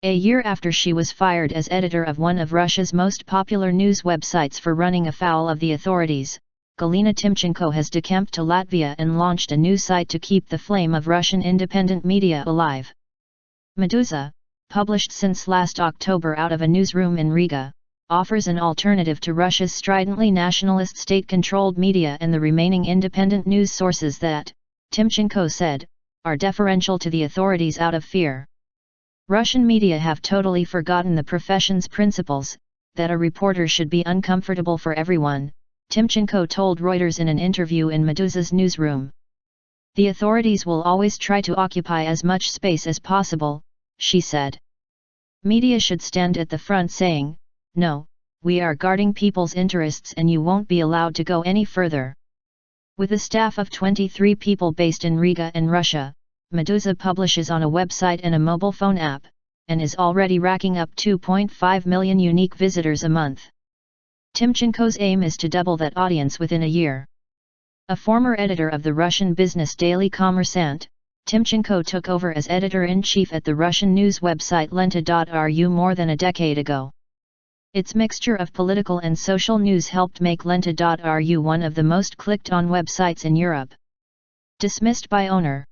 A year after she was fired as editor of one of Russia's most popular news websites for running afoul of the authorities, Galina Timchenko has decamped to Latvia and launched a new site to keep the flame of Russian independent media alive. Meduza, published since last October out of a newsroom in Riga, offers an alternative to Russia's stridently nationalist state-controlled media and the remaining independent news sources that, Timchenko said, are deferential to the authorities out of fear. Russian media have totally forgotten the profession's principles, that a reporter should be uncomfortable for everyone, Timchenko told Reuters in an interview in Meduza's newsroom. The authorities will always try to occupy as much space as possible, she said. Media should stand at the front saying, "No, we are guarding people's interests and you won't be allowed to go any further." With a staff of 23 people based in Riga and Russia, Meduza publishes on a website and a mobile phone app, and is already racking up 2.5 million unique visitors a month. Timchenko's aim is to double that audience within a year. A former editor of the Russian business daily Kommersant, Timchenko took over as editor-in-chief at the Russian news website Lenta.ru more than a decade ago. Its mixture of political and social news helped make Lenta.ru one of the most clicked-on websites in Europe. Dismissed by owner.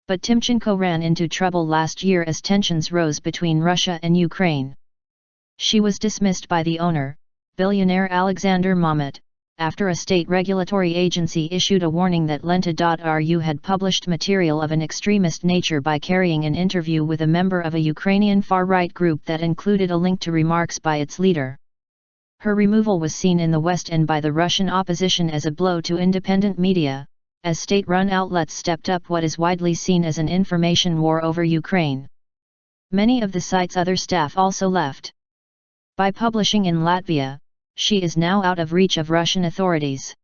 But Timchenko ran into trouble last year as tensions rose between Russia and Ukraine. She was dismissed by the owner, billionaire Alexander Mamut, after a state regulatory agency issued a warning that Lenta.ru had published material of an extremist nature by carrying an interview with a member of a Ukrainian far-right group that included a link to remarks by its leader. Her removal was seen in the West and by the Russian opposition as a blow to independent media, as state-run outlets stepped up what is widely seen as an information war over Ukraine. Many of the site's other staff also left. By publishing in Latvia, she is now out of reach of Russian authorities.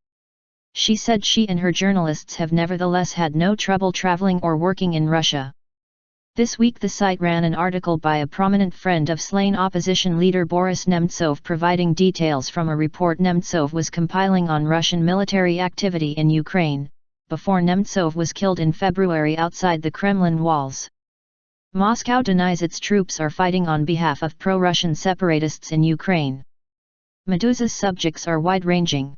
She said she and her journalists have nevertheless had no trouble traveling or working in Russia. This week the site ran an article by a prominent friend of slain opposition leader Boris Nemtsov providing details from a report Nemtsov was compiling on Russian military activity in Ukraine, before Nemtsov was killed in February outside the Kremlin walls. Moscow denies its troops are fighting on behalf of pro-Russian separatists in Ukraine. Meduza's subjects are wide-ranging.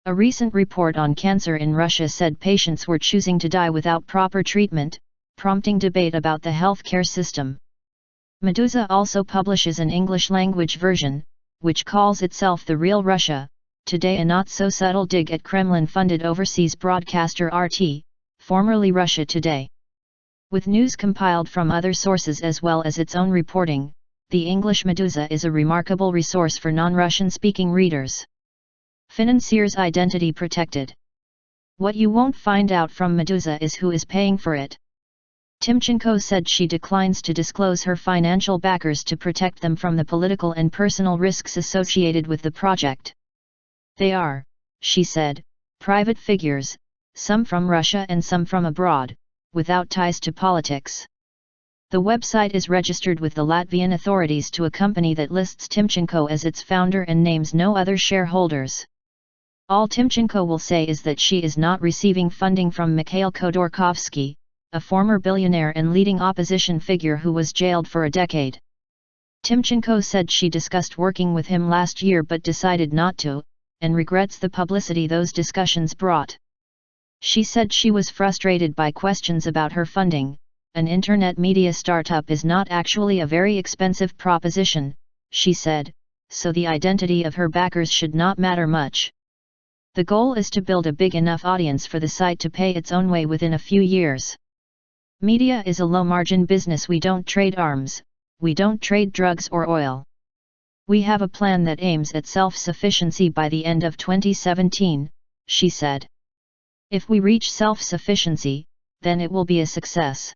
A recent report on cancer in Russia said patients were choosing to die without proper treatment, prompting debate about the healthcare system. Meduza also publishes an English-language version, which calls itself The Real Russia, today a not-so-subtle dig at Kremlin-funded overseas broadcaster RT, formerly Russia Today. With news compiled from other sources as well as its own reporting, the English Meduza is a remarkable resource for non-Russian-speaking readers. Financiers' identity protected. What you won't find out from Meduza is who is paying for it. Timchenko said she declines to disclose her financial backers to protect them from the political and personal risks associated with the project. They are, she said, private figures, some from Russia and some from abroad, without ties to politics. The website is registered with the Latvian authorities to a company that lists Timchenko as its founder and names no other shareholders. All Timchenko will say is that she is not receiving funding from Mikhail Khodorkovsky, a former billionaire and leading opposition figure who was jailed for a decade. Timchenko said she discussed working with him last year but decided not to, and regrets the publicity those discussions brought. She said she was frustrated by questions about her funding. An internet media startup is not actually a very expensive proposition, she said, so the identity of her backers should not matter much. The goal is to build a big enough audience for the site to pay its own way within a few years. Media is a low-margin business. We don't trade arms, we don't trade drugs or oil. We have a plan that aims at self-sufficiency by the end of 2017, she said. If we reach self-sufficiency, then it will be a success.